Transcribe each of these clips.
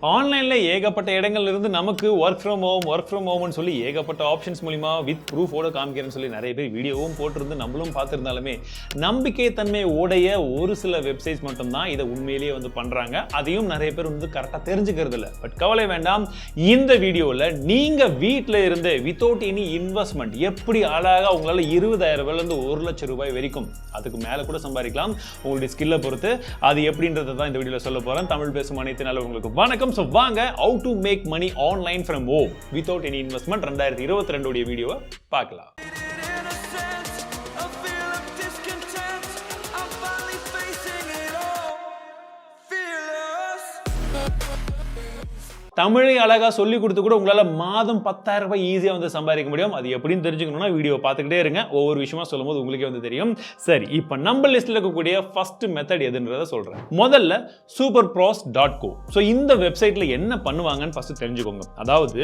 ஆன்லைன்ல ஏகப்பட்ட இடங்கள்ல இருந்து நமக்கு ஒர்க் ஃப்ரம் ஹோம்னு சொல்லி ஏகப்பட்ட ஆப்ஷன்ஸ் மூலமா வித் ப்ரூஃபோட காமிக்கிறேன்னு சொல்லி நிறைய பேர் வீடியோவும் போட்டிருந்து நம்மளும் பார்த்துருந்தாலுமே நம்பிக்கை தன்மை உடைய ஒரு சில வெப்சைட்ஸ் மட்டும் தான் இதை உண்மையிலேயே வந்து பண்றாங்க. அதையும் நிறைய பேர் வந்து கரெக்டாக தெரிஞ்சுக்கிறது இல்லை. பட் கவலை வேண்டாம், இந்த வீடியோவில் நீங்க வீட்டில் இருந்து வித்தவுட் எனி இன்வெஸ்ட்மெண்ட் எப்படி அழகாக உங்களால் 20,000 ரூபாயிலிருந்து 1,00,000 ரூபாய் வரைக்கும் அதுக்கு மேலே கூட சம்பாதிக்கலாம் உங்களுடைய ஸ்கில்லை பொறுத்து. அது எப்படின்றத தான் இந்த வீடியோவில் சொல்ல போறேன். தமிழ் பேசும் அனைத்து நாள் உங்களுக்கு வணக்கம். So வாங்க how to make money online from home without any investment 2022 உடைய வீடியோவை பார்க்கலாம். தமிழை அழகா சொல்லி கொடுத்து கூட உங்களால மாதம் 10,000 ரூபாய் ஈஸியா வந்து சம்பாதிக்க முடியும். அது எப்படின்னு தெரிஞ்சுக்கணும்னா வீடியோ பார்த்துக்கிட்டே இருங்க. ஒவ்வொரு விஷயமா சொல்லும்போது உங்களுக்கே வந்து தெரியும். சரி, இப்போ நம்ம லிஸ்ட்ல இருக்கக்கூடிய ஃபர்ஸ்ட் மெத்தட் எதுன்றத சொல்றேன். முதல்ல superpros.co. ஸோ இந்த வெப்சைட்ல என்ன பண்ணுவாங்கன்னு ஃபர்ஸ்ட் தெரிஞ்சுக்கோங்க. அதாவது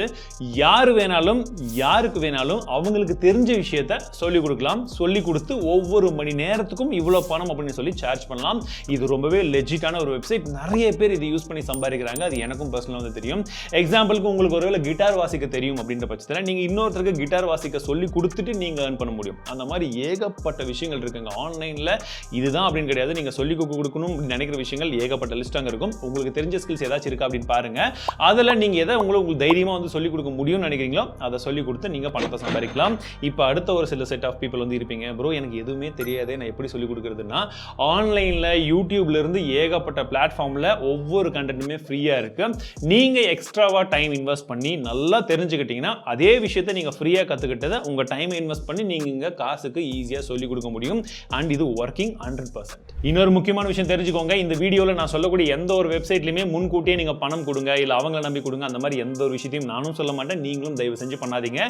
யாருக்கு வேணாலும் அவங்களுக்கு தெரிஞ்ச விஷயத்த சொல்லிக் கொடுக்கலாம். சொல்லிக் கொடுத்து ஒவ்வொரு மணி நேரத்துக்கும் இவ்வளவு பணம் அப்படின்னு சொல்லி சார்ஜ் பண்ணலாம். இது ரொம்பவே லெஜிட்டான ஒரு வெப்சைட். நிறைய பேர் இதை யூஸ் பண்ணி சம்பாதிக்கிறாங்க. அது எனக்கும் பர்சனலா வந்து தெரியும். எக்ஸாம்பிளுக்கு உங்களுக்கு ஒருவேளை கிட்டார் வாசிக்க தெரியும் அப்படின்ற பட்சத்தில் நீங்க இன்னொருத்தருக்கு கிட்டார் வாசிக்க சொல்லி கொடுத்துட்டு நீங்க earn பண்ண முடியும். அந்த மாதிரி ஏகப்பட்ட விஷயங்கள் இருக்குங்க ஆன்லைன்ல. இதுதான் அப்படின்னு கிடையாது. நீங்க சொல்லி கொடுக்கணும் நினைக்கிற விஷயங்கள் ஏகப்பட்ட லிஸ்ட் அங்க இருக்கும். உங்களுக்கு தெரிஞ்ச ஸ்கில்ஸ் ஏதாச்சும் இருக்கா அப்படின்னு பாருங்க. அதுல நீங்க எதை உங்களுக்கு தைரியமா வந்து சொல்லி கொடுக்க முடியும்னு நினைக்கிறீங்களோ அதை சொல்லி கொடுத்து நீங்க பணத்தை சம்பாதிக்கலாம். இப்போ அடுத்த ஒரு சில செட் ஆஃப் பீப்புள் வந்து இருப்பீங்க, ப்ரோ எனக்கு எதுவுமே தெரியாதே, நான் எப்படி சொல்லி கொடுக்கறதுன்னா ஆன்லைன்ல யூடியூப்ல இருந்து ஏகப்பட்ட பிளாட்ஃபார்ம்ல ஒவ்வொரு கண்டென்ட்டுமே ஃப்ரீயா இருக்கு. நீங்க எக்ஸ்ட்ராவா டைம் இன்வெஸ்ட் பண்ணி நல்லா தெரிஞ்சுக்கிட்டீங்கன்னா அதே விஷயத்தை நீங்க ஃப்ரீயா கத்துக்கிட்டதை உங்க டைம் இன்வெஸ்ட் பண்ணி நீங்க காசுக்கு ஈஸியா சொல்லி கொடுக்க முடியும். அண்ட் இது ஒர்க்கிங் 100%. இன்னொரு முக்கியமான விஷயம் தெரிஞ்சுக்கோங்க. இந்த வீடியோல நான் சொல்லக்கூடிய எந்த ஒரு வெப்சைட்லயுமே முன்கூட்டியே நீங்க பணம் கொடுங்க இல்ல அவங்கள நம்பி கொடுங்க அந்த மாதிரி எந்த ஒரு விஷயத்தையும் நானும் சொல்ல மாட்டேன். நீங்களும் தயவு செஞ்சு பண்ணாதீங்க.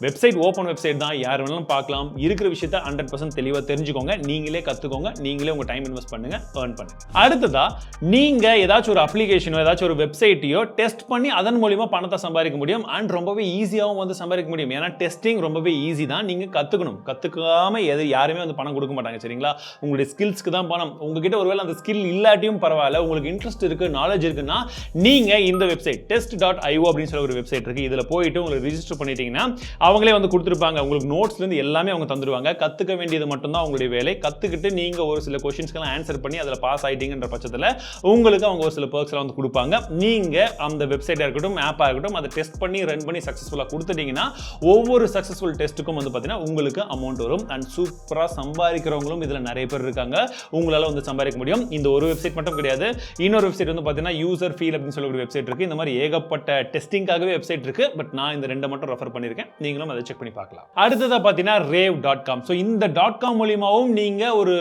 வெப்சைட் ஓப்பன் வெப்சைட் தான், யார் வேணாலும் பார்க்கலாம். இருக்கிற விஷயத்தை 100% தெளிவா தெரிஞ்சுக்கோங்க. நீங்களே கத்துக்கோங்க. நீங்களே உங்க டைம் இன்வெஸ்ட் பண்ணுங்க, earn பண்ணுங்க. அடுத்ததா நீங்க ஏதாச்சும் ஒரு அப்ளிகேஷனோ ஏதாச்சும் ஒரு வெப்சைட்டையோ டெஸ்ட் பண்ணி அதன் மூலமா பணத்தை சம்பாதிக்க முடியும். அண்ட் ரொம்பவே ஈஸியாகவும் வந்து சம்பாதிக்க முடியும். ஏன்னா டெஸ்டிங் ரொம்பவே ஈஸி தான். நீங்க கத்துக்கணும். கத்துக்காம யாருமே வந்து பணம் கொடுக்க மாட்டாங்க. சரிங்களா? உங்களுடைய ஸ்கில்ஸ்க்கு தான் பணம். உங்ககிட்ட ஒருவேளை அந்த ஸ்கில் இல்லாட்டியும் பரவாயில்ல, உங்களுக்கு இன்ட்ரெஸ்ட் இருக்கு, நாலேஜ் இருக்குன்னா நீங்க இந்த வெப்சைட் test.io அப்படின்னு சொல்ல ஒரு வெப்சைட் இருக்கு. இதுல போயிட்டு உங்களுக்கு ரிஜிஸ்டர் பண்ணிட்டீங்கன்னா அவங்களே வந்து கொடுத்துருப்பாங்க. உங்களுக்கு நோட்ஸ்ல இருந்து எல்லாமே அவங்க தந்துருவாங்க. கத்துக்க வேண்டியது மட்டும்தான் உங்களுடைய வேலை. கத்துக்கிட்டு நீங்க ஒரு சில கொஸ்டின்ஸ்க்கெல்லாம் ஆன்சர் பண்ணி அதில் பாஸ் ஆயிட்டீங்கன்ற பட்சத்தில் உங்களுக்கு அவங்க ஒரு சில பர்க்ஸ் எல்லாம் வந்து கொடுப்பாங்க. நீங்க அந்த வெப்சைட்டா இருக்கட்டும் ஆப்பா இருக்கட்டும் அதை டெஸ்ட் பண்ணி ரன் பண்ணி சக்சஸ்ஃபுல்லா கொடுத்துட்டீங்கன்னா ஒவ்வொரு சக்சஸ்ஃபுல் டெஸ்ட்டுக்கும் வந்து பார்த்தீங்கன்னா உங்களுக்கு அமௌண்ட் வரும். அண்ட் சூப்பரா சம்பாதிக்கிறவங்களும் இதுல நிறைய பேர் இருக்காங்க. உங்களால வந்து சம்பாதிக்க முடியும். இந்த ஒரு வெப்சைட் மட்டும் கிடையாது. இன்னொரு வெப்சைட் வந்து பார்த்தீங்கன்னா யூசர் ஃபீல் அப்படின்னு சொல்லி ஒரு வெப்சைட் இருக்கு. இந்த மாதிரி ஏகப்பட்ட டெஸ்டிங்காகவே வெப்சைட் இருக்கு. பட் நான் இந்த ரெண்டை மட்டும் ரெஃபர் பண்ணியிருக்கேன். நீங்களும் அதை செக் பண்ணி பார்க்கலாம். அடுத்ததா பார்த்தீங்கன்னா rave.com. ஸோ இந்த .com மூலியமாவும் நீங்க ஒரு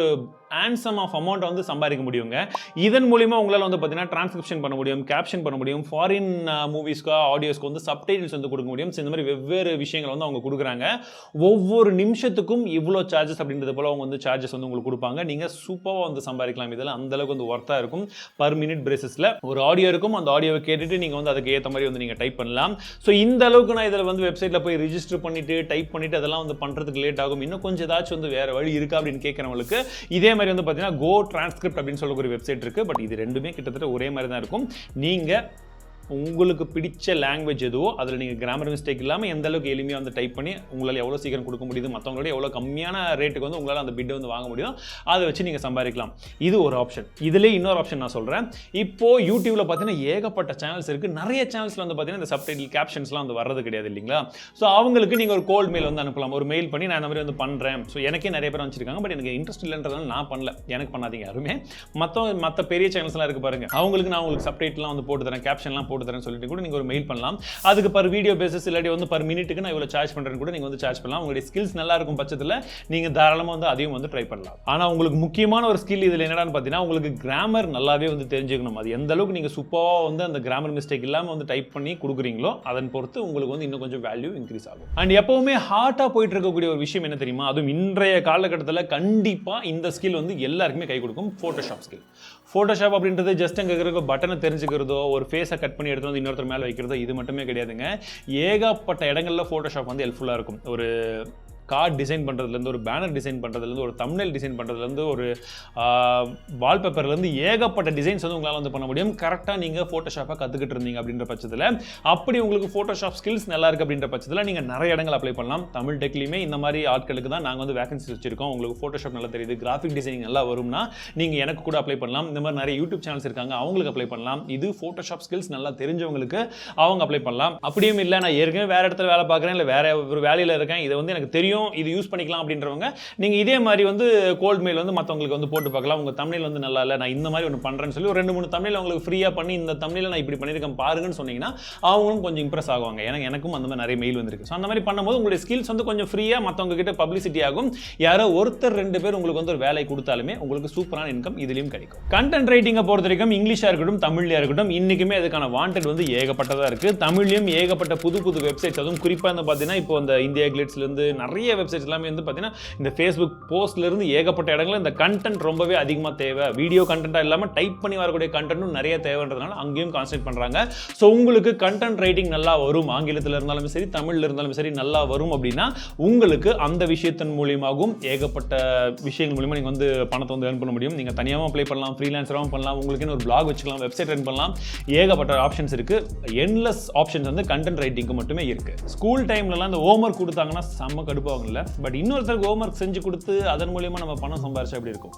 ஆன்சம் ஆஃப் அமௌண்ட் வந்து சம்பாதிக்க முடியுங்க. இதன் மூலியமா உங்களால் வந்து பார்த்தீங்கன்னா டிரான்ஸ்கிரிப்ஷன் பண்ண முடியும், கேப்ஷன் பண்ண முடியும், ஃபாரின் மூவிஸ்க்கு ஆடியோஸ்க்கு வந்து சப்டைட்டில்ஸ் வந்து கொடுக்க முடியும். இந்த மாதிரி வெவ்வேறு விஷயங்கள் வந்து அவங்க கொடுக்குறாங்க. ஒவ்வொரு நிமிஷத்துக்கும் இவ்வளோ சார்ஜஸ் அப்படின்றது போல அவங்க வந்து சார்ஜஸ் வந்து உங்களுக்கு கொடுப்பாங்க. நீங்கள் சூப்பராக வந்து சம்பாதிக்கலாம். இதெல்லாம் அந்த அளவுக்கு வந்து ஒர்த்தாக இருக்கும். பர் மினிட் பேசிஸில் ஒரு ஆடியோ இருக்கும். அந்த ஆடியோவை கேட்டுட்டு நீங்கள் வந்து அதுக்கு ஏற்ற மாதிரி வந்து நீங்கள் டைப் பண்ணலாம். ஸோ இந்த அளவுக்கு நான் இதில் வந்து வெப்சைட்டில் போய் ரிஜிஸ்டர் பண்ணிட்டு டைப் பண்ணிட்டு அதெல்லாம் வந்து பண்ணுறதுக்கு லேட் ஆகும். இன்னும் கொஞ்சம் ஏதாச்சும் வந்து வேறு வழி இருக்கா அப்படின்னு கேட்குறவங்களுக்கு இதே மாதிரி வந்து பார்த்தீங்கன்னா கோ டிரான்ஸ்கிரிப்ட் அப்படின்னு சொல்ல ஒரு வெப்சைட் இருக்கு. பட் இது ரெண்டுமே கிட்டத்தட்ட ஒரே மாதிரி தான் இருக்கும். நீங்க உங்களுக்கு பிடிச்ச லாங்குவேஜ் எதுவோ அதில் நீங்கள் கிராமர் மிஸ்டேக் இல்லாமல் எந்த அளவுக்கு எளிமையாக வந்து டைப் பண்ணி உங்களால் எவ்வளோ சீக்கிரம் கொடுக்க முடியுது, மற்றவங்களோட எவ்வளோ கம்மியான ரேட்டுக்கு வந்து உங்களால் அந்த பிட்டை வந்து வாங்க முடியும், அதை வச்சு நீங்கள் சம்பாதிக்கலாம். இது ஒரு ஆப்ஷன். இதிலே இன்னொரு ஆப்ஷன் நான் சொல்கிறேன். இப்போது யூடியூப்ல பார்த்தீங்கன்னா ஏகப்பட்ட சேனல்ஸ் இருக்குது. நிறைய சேனல்ஸில் வந்து பார்த்தீங்கன்னா இந்த சப்டைட்டில் கேப்ஷன்ஸ்லாம் வந்து வர்றது கிடையாது இல்லைங்களா? ஸோ அவங்களுக்கு நீங்கள் ஒரு கோல்ட் மெயில் வந்து அனுப்பலாம். ஒரு மெயில் பண்ணி நான் இந்த மாதிரி வந்து பண்ணுறேன். ஸோ எனக்கே நிறைய பேர் வச்சிருக்காங்க. பட் எனக்கு இன்ட்ரெஸ்ட் இல்லைன்றதுனால நான் பண்ணல. எனக்கு பண்ணாதீங்க யாருமே. மற்ற பெரிய சேனல்ஸ்லாம் இருக்குது பாருங்க, அவங்களுக்கு நான் உங்களுக்கு சப்டைட்டில்லாம் வந்து போட்டு தரேன், கேப்ஷன்லாம் போட்டு தரேன் சொல்லிட்டு கூட ஒரு மெயில் பண்ணலாம். அதுக்கு பர் வீடியோ பேசிஸ் இல்லாட்டி வந்து பர் மினிட்டுக்கு நான் இவ்வளவு சார்ஜ் பண்றேன்னு கூட நீங்க வந்து சார்ஜ் பண்ணலாம். உங்களுடைய ஸ்கில்ஸ் நல்லா இருக்கும் பட்சத்தில் நீங்க தாராளமா வந்து அதையும் வந்து ட்ரை பண்ணலாம். ஆனா உங்களுக்கு முக்கியமான ஒரு ஸ்கில் இதுல என்னடான்னு பார்த்தீங்கன்னா உங்களுக்கு கிராமர் நல்லாவே வந்து தெரிஞ்சுக்கணும். அது எந்த அளவுக்கு நீங்க சூப்பரா வந்து அந்த கிராமர் மிஸ்டேக் இல்லாம வந்து டைப் பண்ணி கொடுக்குறீங்களோ அதன் பொறுத்து உங்களுக்கு வந்து இன்னும் கொஞ்சம் வேல்யூ இன்க்ரீஸ் ஆகும். அண்ட் எப்பவுமே ஹார்ட்டா போயிட்டு இருக்கக்கூடிய ஒரு விஷயம் என்ன தெரியுமா? அதுவும் இன்றைய காலகட்டத்தில் கண்டிப்பா இந்த ஸ்கில் வந்து எல்லாருக்குமே கை கொடுக்கும். Photoshop skill. போட்டோஷாப் அப்படின்றது ஜஸ்ட் அங்கே இருக்கிற பட்டனை தெரிஞ்சுக்கிறதோ ஒரு ஃபேஸை கட் பண்ணி எடுத்து வந்து இன்னொருத்தர் மேலே வைக்கிறதோ இது மட்டுமே கிடையாதுங்க. ஏகப்பட்ட இடங்களில் போட்டோஷாப் வந்து ஹெல்ப்ஃபுல்லாக இருக்கும். ஒரு கார்டு டிசைன் பண்ணுறதுலேருந்து ஒரு பேனர் டிசைன் பண்ணுறதுலேருந்து ஒரு தம்ப்நெயில் டிசைன் பண்ணுறதுலேருந்து ஒரு வால்பேப்பர்லேருந்து ஏகப்பட்ட டிசைன்ஸ் வந்து உங்களால் வந்து பண்ண முடியும். கரெக்டாக நீங்கள் ஃபோட்டோஷாப்பை கற்றுக்கிட்டு இருந்தீங்க அப்படின்ற பட்சத்தில், அப்படி உங்களுக்கு ஃபோட்டோஷாப் ஸ்கில்ஸ் நல்லா இருக்குது அப்படின்ற பட்சத்தில் நீங்கள் நிறைய இடங்கள் அப்ளை பண்ணலாம். தமிழ் டெக்லையுமே இந்த மாதிரி ஆட்களுக்கு தான் நாங்கள் வந்து வேகன்சி வச்சிருக்கோம். உங்களுக்கு ஃபோட்டோஷாப் நல்லா தெரியுது, கிராஃபிக் டிசைனிங் நல்லா வரும்னா நீங்கள் எனக்கு கூட அப்ளை பண்ணலாம். இந்த மாதிரி நிறைய யூடியூப் சேனல்ஸ் இருக்காங்க, அவங்களுக்கு அப்ளை பண்ணலாம். இது ஃபோட்டோஷாப் ஸ்கில்ஸ் நல்லா தெரிஞ்சவங்களுக்கு அவங்க அப்ளை பண்ணலாம். அப்படியும் இல்லை நான் ஏற்கனவே வேறு இடத்துல வேலை பார்க்குறேன், இல்லை வேறு ஒரு வேலையில் இருக்கேன், இதை வந்து எனக்கு தெரியும், இது யூஸ் பண்ணிக்கலாம் அப்படின்றவங்க நீங்கள் இதே மாதிரி வந்து கோல்ட் மெயில் வந்து மற்றவங்களுக்கு வந்து போட்டு பார்க்கலாம். உங்கள் தம்ப்நெயில் வந்து நல்லா இல்லை, நான் இந்த மாதிரி ஒன்று பண்ணுறேன்னு சொல்லி ஒரு 2-3 தம்ப்நெயில் உங்களுக்கு ஃப்ரீயாக பண்ணி இந்த தம்ப்நெயில் நான் இப்படி பண்ணியிருக்கேன் பாருங்கன்னு சொன்னீங்கன்னா அவங்களும் கொஞ்சம் இம்ப்ரெஸ் ஆகுவாங்க. எனக்கும் அந்த மாதிரி நிறைய மெயில் வந்திருக்கு. ஸோ அந்த மாதிரி பண்ணும்போது உங்களுடைய ஸ்கில்ஸ் வந்து கொஞ்சம் ஃப்ரீயாக மற்றவங்க கிட்ட பப்ளிசிட்டி ஆகும். யாரோ ஒருத்தர் 2 பேர் உங்களுக்கு வந்து ஒரு வேலை கொடுத்தாலுமே உங்களுக்கு சூப்பரான இன்கம் இதுலையும் கிடைக்கும். கண்டென்ட் ரைட்டிங்கை பொறுத்த வரைக்கும் இங்கிலீஷாக இருக்கட்டும் தமிழ்லையாக இருக்கட்டும் இன்னைக்குமே அதுக்கான வாண்டட் வந்து ஏகப்பட்டதாக இருக்குது. தமிழ்லையும் ஏகப்பட்ட புது வெப்சைட்ஸ், அதுவும் குறிப்பாக வந்து பார்த்தீங்கன்னா இப்போ இந்த இந்தியா கிளிட்ஸ்லேருந்து நிறைய வெப்சைட்ஸ் எல்லாமே வந்து பார்த்தீங்கன்னா இந்த ஃபேஸ்புக் போஸ்ட்லேருந்து ஏகப்பட்ட இடங்களில் இந்த கண்டென்ட் ரொம்பவே அதிகமாக தேவை. வீடியோ கண்டென்ட்டாக இல்லாமல் டைப் பண்ணி வரக்கூடிய கண்டென்ட்டும் நிறைய தேவைன்றதுனால அங்கேயும் கான்சன்ட்ரேட் பண்ணுறாங்க. ஸோ உங்களுக்கு கண்டென்ட் ரைட்டிங் நல்லா வரும், ஆங்கிலத்தில் இருந்தாலும் சரி தமிழில் இருந்தாலும் சரி நல்லா வரும் அப்படின்னா உங்களுக்கு அந்த விஷயத்தின் மூலியமாகவும் ஏகப்பட்ட விஷயங்கள் மூலியமாக நீங்கள் வந்து பணத்தை வந்து ஏர்ன் பண்ண முடியும். நீங்கள் தனியாகவும் அப்ளை பண்ணலாம், ஃப்ரீலான்சராகவும் பண்ணலாம், உங்களுக்கு ஒரு பிளாக் வச்சுக்கலாம், வெப்சைட் ரன் பண்ணலாம், ஏகப்பட்ட ஆப்ஷன்ஸ் இருக்குது. என்லெஸ் ஆப்ஷன்ஸ் வந்து கண்டென்ட் ரைட்டிங்க்கு மட்டுமே இருக்குது. ஸ்கூல் டைம்லலாம் இந்த ஹோம்ஒர்க் கொடுத்தாங்கன்னா செம்ம கடுப்பாகல. பட் இன்னொருத்தருக்கு ஹோம்ஒர்க் செஞ்சு கொடுத்து அதன் மூலியமாக நம்ம பணம் சம்பாரிச்சா எப்படி இருக்கும்?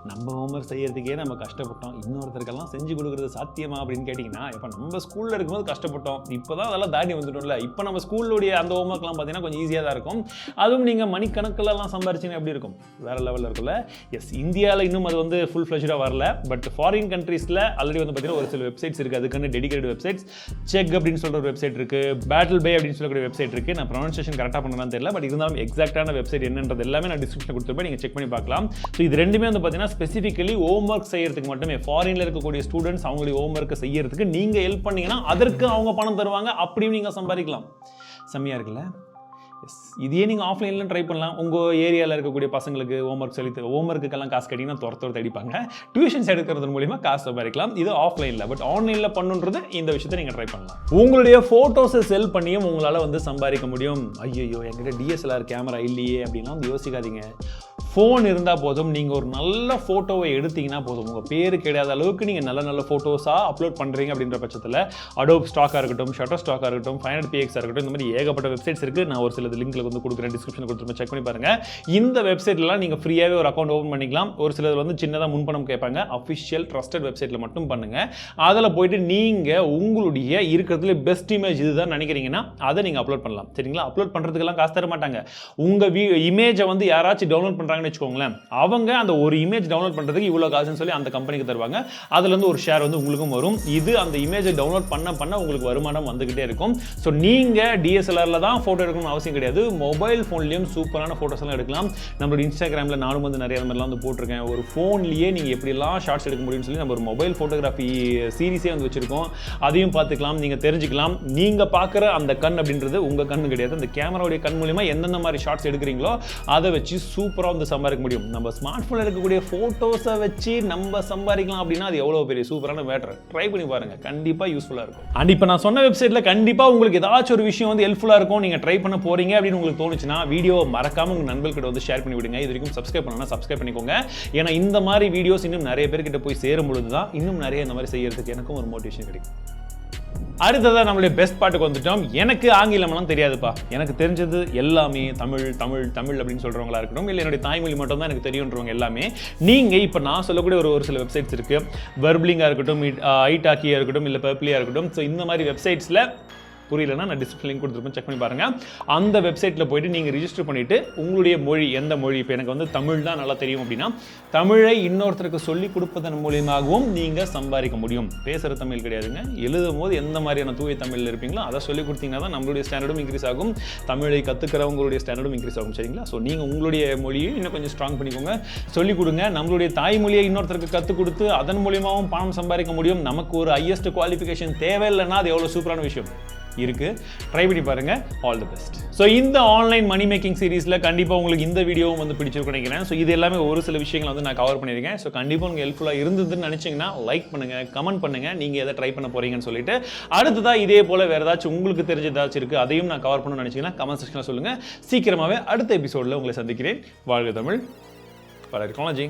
நம்ம ஹோம்ஒர்க் செய்யறதுக்கே நம்ம கஷ்டப்பட்டோம், இன்னொருத்தருக்கெல்லாம் செஞ்சு கொடுக்குறது சாத்தியமா அப்படின்னு கேட்டிங்கன்னா, இப்போ நம்ம ஸ்கூலில் இருக்கும்போது கஷ்டப்பட்டோம், இப்போ தான் அதெல்லாம் தாண்டி வந்துட்டோம்ல. இப்போ நம்ம ஸ்கூலுடைய அந்த ஹோம்ஒர்க்லாம் பார்த்தீங்கன்னா கொஞ்சம் ஈஸியாக தான் இருக்கும். அதுவும் நீங்கள் மணிக்கணக்கிலலாம் சம்பாரிச்சிங்கன்னா எப்படி இருக்கும்? வேறு லெவலில் இருக்குல்ல. எஸ், இந்தியாவில் இன்னும் அது வந்து ஃபுல் ஃப்ளெஷ்டாக வரல. பட் ஃபாரின் கண்ட்ரீஸில் ஆல்ரெடி வந்து பார்த்தீங்கன்னா ஒரு சில வெப்சைட்ஸ் இருக்குது, அதுக்கான டெடிகேட்டட் வெப்சைட்ஸ். செக் அப்படின்னு சொல்கிற ஒரு வெப்சைட் இருக்குது, பேட்டில் பே அப்படின்னு சொல்லக்கூடிய வெப்சைட் இருக்குது. நான் ப்ரொனன்சியேஷன் கரெக்டாக பண்ணலான்னு தெரியல, பட் இருந்தாலும் எக்ஸாக்டான வெப்சைட் என்னன்றது எல்லாமே நான் டிஸ்கிரிப்ஷனில் கொடுத்துருப்பேன், நீங்கள் செக் பண்ணி பார்க்கலாம். ஸோ இது ரெண்டுமே வந்து பார்த்தீங்கன்னா ஸ்பெசிஃபிக்கலி ஹோம்ஒர்க் செய்யறதுக்கு மட்டுமே, ஃபாரின்ல இருக்கக்கூடிய ஸ்டூடெண்ட்ஸ் அவங்களுடைய ஹோம்ஒர்க்கை செய்யறதுக்கு நீங்க ஹெல்ப் பண்ணீங்கன்னா அதற்கு அவங்க பணம் தருவாங்க, அப்படியும் நீங்க சம்பாதிக்கலாம். செம்மையா இருக்குல்ல? இதையே நீங்கள் ஆஃப்லைனில் ட்ரை பண்ணலாம். உங்கள் ஏரியாவில் இருக்கக்கூடிய பசங்களுக்கு ஹோம்ஒர்க் சொல்லி ஹோம்ஒர்க்குக்கெல்லாம் காசு கேட்டிங்கன்னா துரத்து அடிப்பாங்க. டியூஷன்ஸ் எடுக்கிறது மூலிமா காசு சம்பாதிக்கலாம். இது ஆஃப்லைனில். பட் ஆன்லைனில் பண்ணுன்றது இந்த விஷயத்தை நீங்கள் ட்ரை பண்ணலாம். உங்களுடைய ஃபோட்டோஸை செல் பண்ணியும் உங்களால் வந்து சம்பாதிக்க முடியும். ஐயோ என்கிட்ட டிஎஸ்எல்ஆர் கேமரா இல்லையே அப்படின்னா வந்து யோசிக்காதீங்க. ஃபோன் இருந்தால் போதும், நீங்கள் ஒரு நல்ல ஃபோட்டோவை எடுத்தீங்கன்னா போதும். உங்கள் பேர் கிடையாத அளவுக்கு நீங்கள் நல்ல ஃபோட்டோஸாக அப்லோட் பண்ணுறீங்க அப்படின்ற பட்சத்தில் அடோப் ஸ்டாக்காக இருக்கட்டும், ஷட்டர் ஸ்டாக்காக இருக்கட்டும், 500px இருக்கட்டும், இந்த மாதிரி ஏகப்பட்ட வெப்சைட்ஸ் இருக்குது. நான் ஒரு சில லிங்க்ல வந்து கொடுக்குறேன், டிஸ்கிரிப்ஷன் கொடுத்துருப்பேன், செக் பண்ணி பாருங்கள். இந்த வெப்சைட்லாம் நீங்கள் ஃப்ரீயாகவே ஒரு அக்கௌண்ட் ஓப்பன் பண்ணிக்கலாம். ஒரு சிலர் வந்து சின்னதாக முன்பணம் கேட்பாங்க. அஃபிஷியல் ட்ரஸ்டட் வெப்சைட்டில் மட்டும் பண்ணுங்கள். அதில் போயிட்டு நீங்கள் உங்களுடைய இருக்கிறதுல பெஸ்ட் இமேஜ் இதுதான் நினைக்கிறீங்கன்னா அதை நீங்கள் அப்லோட் பண்ணலாம். சரிங்களா? அப்லோட் பண்ணுறதுக்கெல்லாம் காசு தர மாட்டாங்க. உங்கள் இமேஜை வந்து யாராச்சும் டவுன்லோட் பண்ணுறாங்க வச்சுக்கோங்களேன், அவங்க அந்த ஒரு இமேஜ் டவுன்லோட் பண்றதுக்கு இவ்வளவு காசுன்னு சொல்லி அந்த கம்பெனிக்கு தருவாங்க. அதுல இருந்து ஒரு ஷேர் வந்து உங்களுக்கும் வரும். இது அந்த இமேஜை டவுன்லோட் பண்ண உங்களுக்கு வருமானம் வந்துகிட்டே இருக்கும். ஸோ நீங்க டிஎஸ்எல்ஆர்ல தான் போட்டோ எடுக்கணும்னு அவசியம் கிடையாது. மொபைல் போன்லயும் சூப்பரான போட்டோஸ் எல்லாம் எடுக்கலாம். நம்மளோட இன்ஸ்டாகிராம்ல நானும் வந்து நிறைய மாதிரிலாம் வந்து போட்டிருக்கேன். ஒரு போன்லயே நீங்க எப்படிலாம் ஷார்ட்ஸ் எடுக்க முடியும்னு சொல்லி நம்ம ஒரு மொபைல் போட்டோகிராஃபி சீரிஸே வந்து வச்சிருக்கோம். அதையும் பார்த்துக்கலாம், நீங்க தெரிஞ்சுக்கலாம். நீங்க பார்க்குற அந்த கண் அப்படின்றது உங்க கண்ணு கிடையாது. அந்த கேமராவுடைய கண் மூலியமா எந்தெந்த மாதிரி ஷார்ட்ஸ் எடுக்கிறீங்களோ அதை வச்சு சூப்பராக வந்து சம்பாதிக்க முடியும். நம்ம ஸ்மார்ட் போன்ல இருக்கக்கூடிய போட்டோஸை வச்சு நம்ம சம்பாதிக்கலாம் அப்படின்னா அது எவ்வளவு பெரிய சூப்பரான மேட்டர். ட்ரை பண்ணி பாருங்க, கண்டிப்பா யூஸ்ஃபுல்லா இருக்கும். அண்ட் இப்போ நான் சொன்ன வெப்சைட்ல கண்டிப்பா உங்களுக்கு ஏதாச்சும் ஒரு விஷயம் வந்து ஹெல்ப்ஃபுல்லா இருக்கும், நீங்க ட்ரை பண்ண போறீங்க அப்படின்னு உங்களுக்கு தோணுச்சுன்னா வீடியோ மறக்காம உங்க நண்பர்கிட்ட வந்து ஷேர் பண்ணி விடுங்க. இது வரைக்கும் சப்ஸ்கிரைப் பண்ணா சப்ஸ்கிரைப் பண்ணிக்கோங்க. ஏன்னா இந்த மாதிரி வீடியோஸ் இன்னும் நிறைய பேர்கிட்ட போய் சேரும் பொழுது தான் இன்னும் நிறைய இந்த மாதிரி செய்யறதுக்கு எனக்கும் ஒரு மோட்டிவேஷன் கிடைக்கும். அடுத்ததா நம்மளுடைய பெஸ்ட் பாட்டுக்கு வந்துட்டோம். எனக்கு ஆங்கிலம்லாம் தெரியாதுப்பா, எனக்கு தெரிஞ்சது எல்லாமே தமிழ் தமிழ் தமிழ் அப்படின்னு சொல்றவங்களா இருக்கட்டும், இல்லை என்னுடைய தாய்மொழி மட்டும் தான் எனக்கு தெரியுன்றவங்க எல்லாமே நீங்க இப்போ நான் சொல்லக்கூடிய ஒரு சில வெப்சைட்ஸ் இருக்கு. வெர்ப்லிங்கா இருக்கட்டும், ஐடாக்கியா இருக்கட்டும், இல்லை பர்ப்லியா இருக்கட்டும். ஸோ இந்த மாதிரி வெப்சைட்ஸ்ல புரியலன்னா நான் டிஸ்கிரிப்ஷன் லிங்க் கொடுத்துருப்பேன், செக் பண்ணி பாருங்க. அந்த வெப்சைட்டில் போயிட்டு நீங்கள் ரிஜிஸ்டர் பண்ணிட்டு உங்களுடைய மொழி எந்த மொழி, இப்போ எனக்கு வந்து தமிழ் தான் நல்லா தெரியும் அப்படின்னா தமிழை இன்னொருத்தருக்கு சொல்லி கொடுப்பதன் மூலியமாகவும் நீங்கள் சம்பாதிக்க முடியும். பேசுகிற தமிழ் கிடையாதுங்க, எழுதும் போது எந்த மாதிரியான தூய தமிழில் இருப்பீங்களோ அதை சொல்லி கொடுத்தீங்கன்னா தான் நம்மளுடைய ஸ்டாண்டர்டும் இன்க்ரீஸ் ஆகும், தமிழை கற்றுக்கிறவங்களுடைய ஸ்டாண்டர்டும் இன்க்ரீஸ் ஆகும். சரிங்களா? ஸோ நீங்கள் உங்களுடைய மொழியை இன்னும் கொஞ்சம் ஸ்ட்ராங் பண்ணிக்கோங்க, சொல்லிக் கொடுங்க. நம்மளுடைய தாய்மொழியை இன்னொருத்தருக்கு கற்றுக் கொடுத்து அதன் மூலியமாகவும் பணம் சம்பாதிக்க முடியும். நமக்கு ஒரு ஹையஸ்ட் குவாலிஃபிகேஷன் தேவையில்லைன்னா அது எவ்வளோ சூப்பரான விஷயம். இருக்கு. ட்ரை பண்ணி பாருங்க. All the best. ஸோ இந்த ஆன்லைன் மணி மேக்கிங் சீரிஸ்ல கண்டிப்பாக உங்களுக்கு இந்த வீடியோவும் வந்து பிடிச்சிருக்கும் நினைக்கிறேன். ஸோ இது எல்லாமே ஒரு சில விஷயங்களை வந்து நான் கவர் பண்ணியிருக்கேன். ஸோ கண்டிப்பாக உங்களுக்கு ஹெல்ப்ஃபுல்லாக இருந்ததுன்னு நினச்சிங்கன்னா லைக் பண்ணுங்க, கமெண்ட் பண்ணுங்க, நீங்கள் எதை ட்ரை பண்ண போறீங்கன்னு சொல்லிட்டு. அடுத்ததாக இதே போல வேறு ஏதாச்சும் உங்களுக்கு தெரிஞ்ச ஏதாச்சும் இருக்குது அதையும் நான் கவர் பண்ணணும்னு நினச்சிங்கன்னா கமெண்ட் செக்ஷனில் சொல்லுங்கள். சீக்கிரமாகவே அடுத்த எபிசோடில் உங்களை சந்திக்கிறேன். வாழ்க தமிழ், வளர்க டெக்னாலஜி.